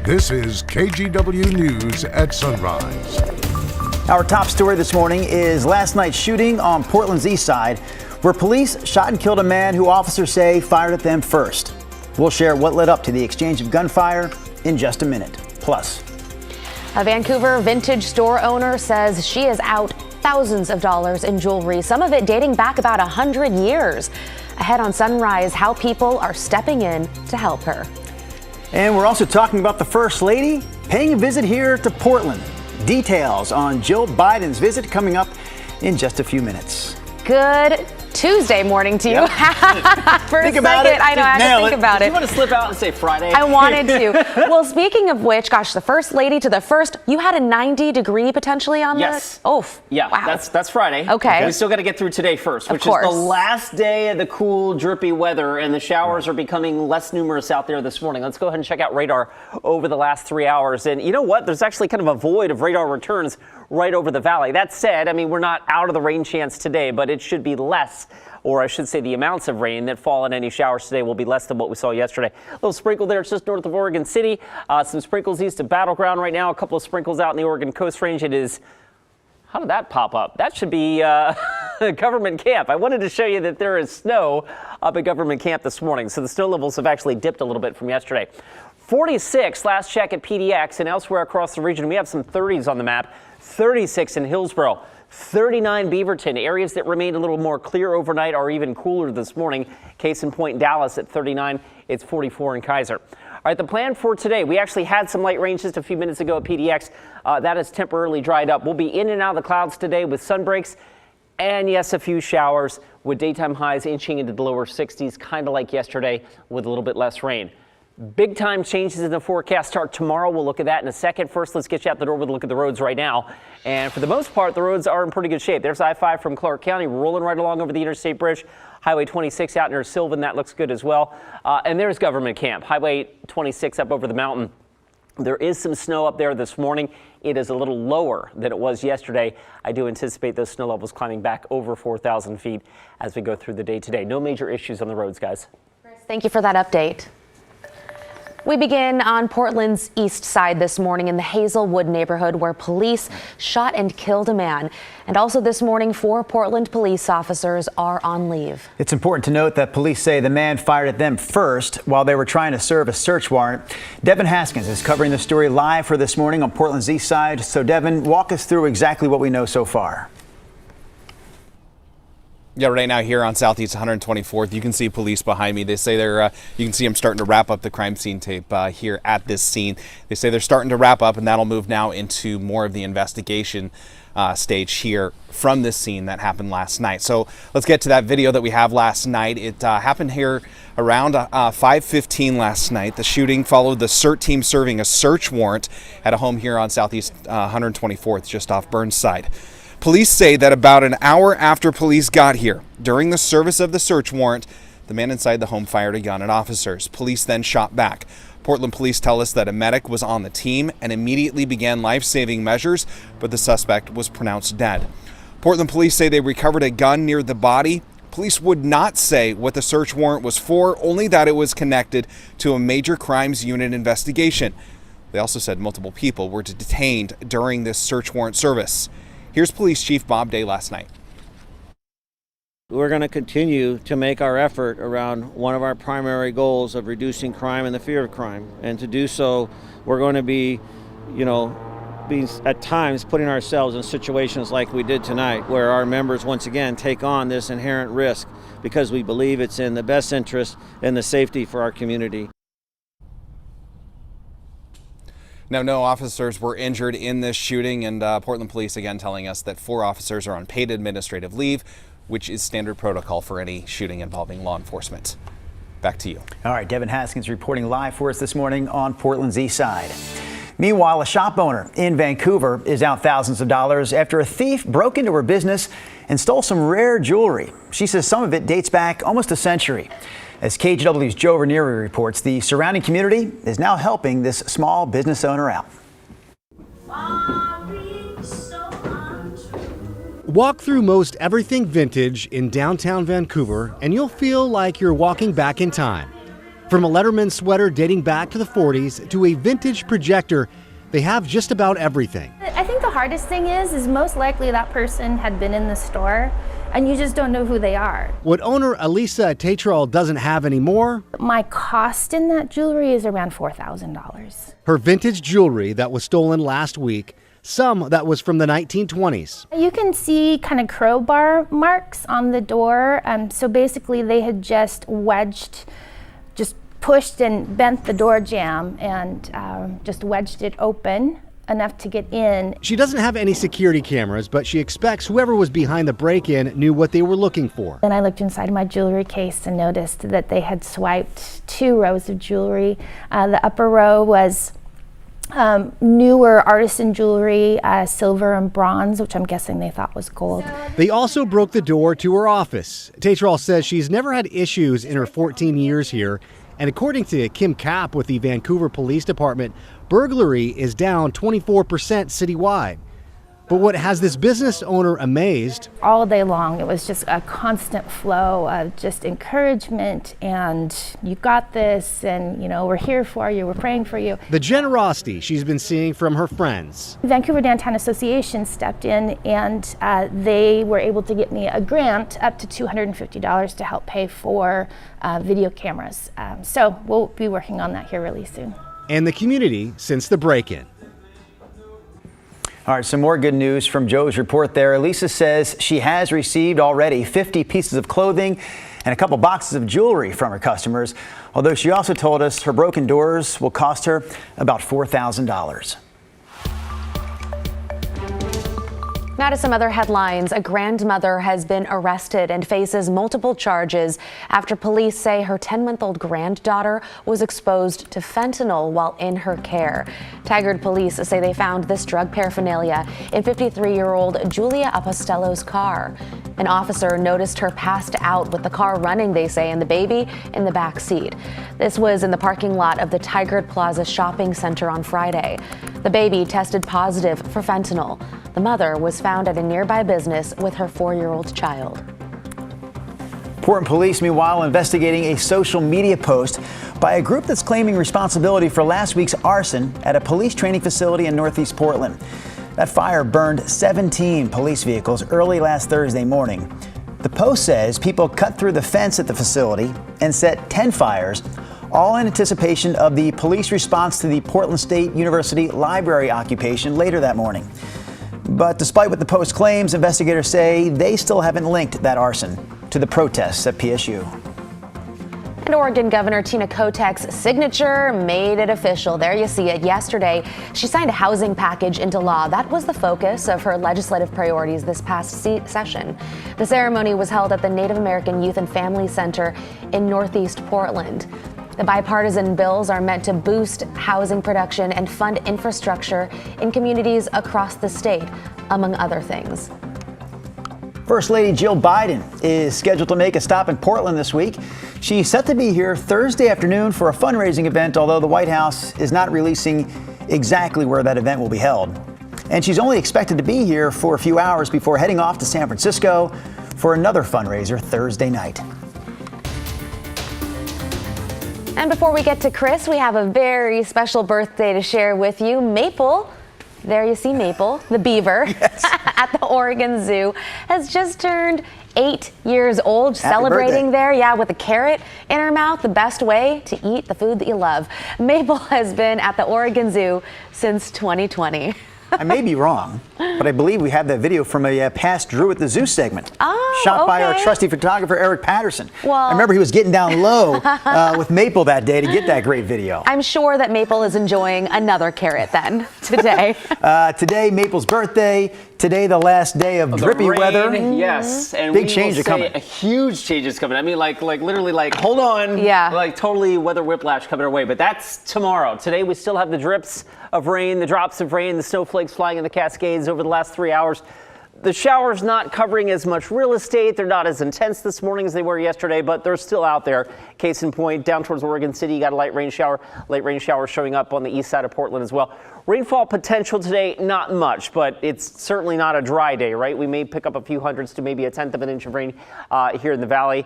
This is KGW News at Sunrise. Our top story this morning is last night's shooting on Portland's east side, where police shot and killed a man who officers say fired at them first. We'll share what led up to the exchange of gunfire in just a minute. Plus, a Vancouver vintage store owner says she is out thousands of dollars in jewelry, some of it dating back about 100 years. Ahead on Sunrise, how people are stepping in to help her. And we're also talking about the First Lady paying a visit here to Portland. Details on Jill Biden's visit coming up in just a few minutes. Good Tuesday morning to you. Yep. For think a about second, it. I know, I had to think about Did it. you want to slip out and say Friday? I wanted to. Well, speaking of which, gosh, the First Lady to the first, you had a 90-degree potentially on Yes. the. Oh, yeah, wow. that's Friday. Okay. We still got to get through today first, which is course. the last day of the cool, drippy weather, and the showers are becoming less numerous out there this morning. Let's go ahead and check out radar over the last 3 hours. And you know what? There's actually kind of a void of radar returns right over the valley. That said, I mean, we're not out of the rain chance today, but it should be less. Or I should say the amounts of rain that fall in any showers today will be less than what we saw yesterday. A little sprinkle there. It's just north of Oregon City. Some sprinkles east of Battleground right now. A couple of sprinkles out in the Oregon Coast Range. It is, how did that pop up? That should be Government Camp. I wanted to show you that there is snow up at Government Camp this morning. So the snow levels have actually dipped a little bit from yesterday. 46 last check at PDX, and elsewhere across the region we have some 30s on the map. 36 in Hillsborough. 39 Beaverton. Areas that remained a little more clear overnight are even cooler this morning. Case in point, Dallas at 39. It's 44 in Kaiser. All right, the plan for today. We actually had some light rain just a few minutes ago at PDX. That has temporarily dried up. We'll be in and out of the clouds today with sun breaks and, yes, a few showers with daytime highs inching into the lower 60s, kind of like yesterday with a little bit less rain. Big time changes in the forecast start tomorrow. We'll look at that in a second. First, let's get you out the door with a look at the roads right now. And for the most part, the roads are in pretty good shape. There's I-5 from Clark County rolling right along over the Interstate Bridge. Highway 26 out near Sylvan, that looks good as well. And there's Government Camp. Highway 26 up over the mountain. There is some snow up there this morning. It is a little lower than it was yesterday. I do anticipate those snow levels climbing back over 4,000 feet as we go through the day today. No major issues on the roads, guys. Thank you for that update. We begin on Portland's east side this morning in the Hazelwood neighborhood where police shot and killed a man. And also this morning, 4 Portland police officers are on leave. it's important to note that police say the man fired at them first while they were trying to serve a search warrant. Devin Haskins is covering the story live for this morning on Portland's east side. So Devin, walk us through exactly what we know so far. Yeah, right now here on Southeast 124th, you can see police behind me. They say you can see them starting to wrap up the crime scene tape here at this scene. They say they're starting to wrap up, and that'll move now into more of the investigation stage here from this scene that happened last night. So let's get to that video that we have last night. It happened here around 5:15 last night. The shooting followed the CERT team serving a search warrant at a home here on Southeast 124th, just off Burnside. Police say that about an hour after police got here, during the service of the search warrant, the man inside the home fired a gun at officers. Police then shot back. Portland police tell us that a medic was on the team and immediately began life-saving measures, but the suspect was pronounced dead. Portland police say they recovered a gun near the body. Police would not say what the search warrant was for, only that it was connected to a major crimes unit investigation. They also said multiple people were detained during this search warrant service. Here's Police Chief Bob Day last night. We're going to continue to make our effort around one of our primary goals of reducing crime and the fear of crime. And to do so, we're going to be, at times putting ourselves in situations like we did tonight, where our members once again take on this inherent risk because we believe it's in the best interest and the safety for our community. Now, no officers were injured in this shooting, and Portland police again telling us that 4 officers are on paid administrative leave, which is standard protocol for any shooting involving law enforcement. Back to you. All right, Devin Haskins reporting live for us this morning on Portland's east side. Meanwhile, a shop owner in Vancouver is out thousands of dollars after a thief broke into her business and stole some rare jewelry. She says some of it dates back almost a century. As KGW's Joe Ranieri reports, the surrounding community is now helping this small business owner out. Walk through most everything vintage in downtown Vancouver and you'll feel like you're walking back in time. From a Letterman sweater dating back to the 40s to a vintage projector, they have just about everything. I think the hardest thing is most likely that person had been in the store and you just don't know who they are. What owner Elisa Tetral doesn't have anymore, My cost in that jewelry is around $4,000. her vintage jewelry that was stolen last week, some that was from the 1920s. You can see kind of crowbar marks on the door. So basically they had just pushed and bent the door jamb and just wedged it open enough to get in. She doesn't have any security cameras, but she expects whoever was behind the break-in knew what they were looking for. Then I looked inside my jewelry case and noticed that they had swiped 2 rows of jewelry. The upper row was newer artisan jewelry, silver and bronze, which I'm guessing they thought was gold. They also broke the door to her office. Tetral says she's never had issues in her 14 years here. And according to Kim Kapp with the Vancouver Police Department, burglary is down 24% citywide. But what has this business owner amazed? All day long, it was just a constant flow of just encouragement and you got this and, we're here for you, we're praying for you. The generosity she's been seeing from her friends. Vancouver Downtown Association stepped in and they were able to get me a grant up to $250 to help pay for video cameras. So we'll be working on that here really soon. And the community since the break-in. All right, some more good news from Joe's report there. Elisa says she has received already 50 pieces of clothing and a couple boxes of jewelry from her customers, although she also told us her broken doors will cost her about $4,000. Now to some other headlines. A grandmother has been arrested and faces multiple charges after police say her 10-month-old granddaughter was exposed to fentanyl while in her care. Tigard police say they found this drug paraphernalia in 53-year-old Julia Apostello's car. An officer noticed her passed out with the car running, they say, and the baby in the back seat. This was in the parking lot of the Tigard Plaza shopping center on Friday. The baby tested positive for fentanyl. The mother was found at a nearby business with her 4-year-old child. Portland police, meanwhile, investigating a social media post by a group that's claiming responsibility for last week's arson at a police training facility in Northeast Portland. That fire burned 17 police vehicles early last Thursday morning. The post says people cut through the fence at the facility and set 10 fires, all in anticipation of the police response to the Portland State University library occupation later that morning. But despite what the post claims, investigators say they still haven't linked that arson to the protests at PSU. And Oregon Governor Tina Kotek's signature made it official. There you see it. Yesterday, she signed a housing package into law. That was the focus of her legislative priorities this past session. The ceremony was held at the Native American Youth and Family Center in Northeast Portland. The bipartisan bills are meant to boost housing production and fund infrastructure in communities across the state, among other things. First Lady Jill Biden is scheduled to make a stop in Portland this week. She's set to be here Thursday afternoon for a fundraising event, although the White House is not releasing exactly where that event will be held. And she's only expected to be here for a few hours before heading off to San Francisco for another fundraiser Thursday night. And before we get to Chris, we have a very special birthday to share with you. Maple, there you see Maple, the beaver, yes, at the Oregon Zoo, has just turned 8 years old, Happy celebrating birthday. there, yeah, with a carrot in her mouth, the best way to eat the food that you love. Maple has been at the Oregon Zoo since 2020. I may be wrong, but I believe we have that video from a past Drew at the Zoo segment. Oh, shot by our okay. trusty photographer, Eric Patterson. Well, I remember he was getting down low with Maple that day to get that great video. I'm sure that Maple is enjoying another carrot then today. Today, Maple's birthday. Today, the last day of drippy rain, weather. Yes, and big we change will is coming. say a huge change is coming. I mean, like literally, like hold on, Yeah. like totally weather whiplash coming our way. But that's tomorrow. Today we still have the drips of rain, the drops of rain, the snowflakes flying in the Cascades over the last 3 hours. The showers not covering as much real estate. They're not as intense this morning as they were yesterday, but they're still out there. Case in point, down towards Oregon City, you got a late rain shower showing up on the east side of Portland as well. Rainfall potential today, not much, but it's certainly not a dry day, right? We may pick up a few hundredths to maybe a tenth of an inch of rain here in the valley.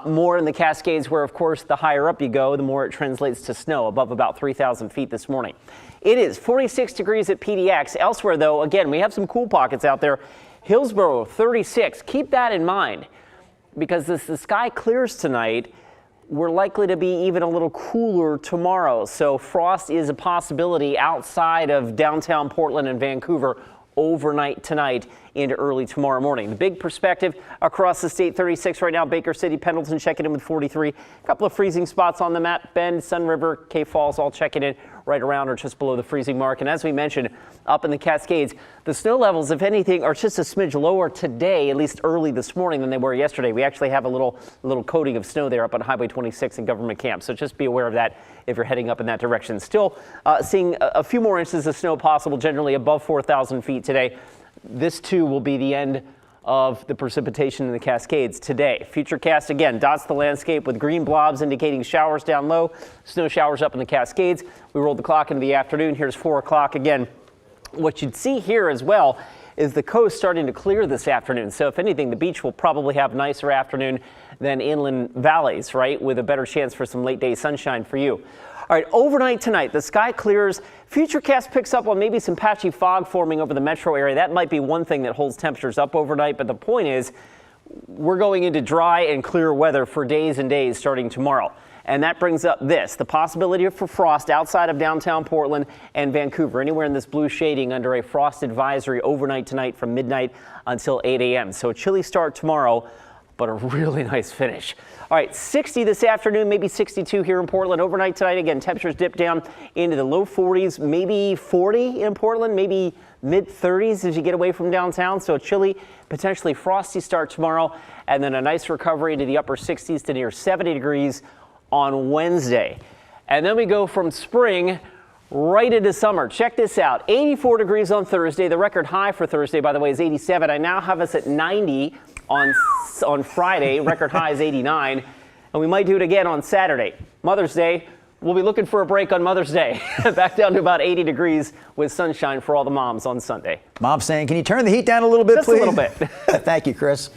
More in the Cascades, where, of course, the higher up you go, the more it translates to snow, above about 3,000 feet this morning. It is 46 degrees at PDX. Elsewhere, though, again, we have some cool pockets out there. Hillsborough, 36. Keep that in mind, because as the sky clears tonight, we're likely to be even a little cooler tomorrow. So frost is a possibility outside of downtown Portland and Vancouver overnight tonight into early tomorrow morning. The big perspective across the state, 36 right now. Baker City, Pendleton checking in with 43. A couple of freezing spots on the map. Bend, Sun River, K Falls all checking in right around or just below the freezing mark. And as we mentioned, up in the Cascades, the snow levels, if anything, are just a smidge lower today, at least early this morning, than they were yesterday. We actually have a little coating of snow there up on Highway 26 in Government Camp. So just be aware of that if you're heading up in that direction. Still seeing a few more inches of snow possible, generally above 4,000 feet today. This too will be the end of the precipitation in the Cascades today. Futurecast again dots the landscape with green blobs indicating showers down low, snow showers up in the Cascades. We rolled the clock into the afternoon. Here's 4 o'clock again. What you'd see here as well is the coast starting to clear this afternoon. So if anything, the beach will probably have a nicer afternoon than inland valleys, right? With a better chance for some late day sunshine for you. All right, overnight tonight, the sky clears. Futurecast picks up on maybe some patchy fog forming over the metro area. That might be one thing that holds temperatures up overnight. But the point is, we're going into dry and clear weather for days and days starting tomorrow. And that brings up this, the possibility for frost outside of downtown Portland and Vancouver, anywhere in this blue shading under a frost advisory overnight tonight from midnight until 8 a.m. So a chilly start tomorrow, but a really nice finish. All right, 60 this afternoon, maybe 62 here in Portland. Overnight tonight, again, temperatures dip down into the low 40s, maybe 40 in Portland, maybe mid 30s as you get away from downtown. So a chilly, potentially frosty start tomorrow, and then a nice recovery into the upper 60s to near 70 degrees on Wednesday. And then we go from spring right into summer. Check this out. 84 degrees on Thursday. The record high for Thursday, by the way, is 87. I now have us at 90 on Friday. Record high is 89. And we might do it again on Saturday. Mother's Day. We'll be looking for a break on Mother's Day. Back down to about 80 degrees with sunshine for all the moms on Sunday. Mom's saying, can you turn the heat down a little bit, Just please? a little bit. Thank you, Chris.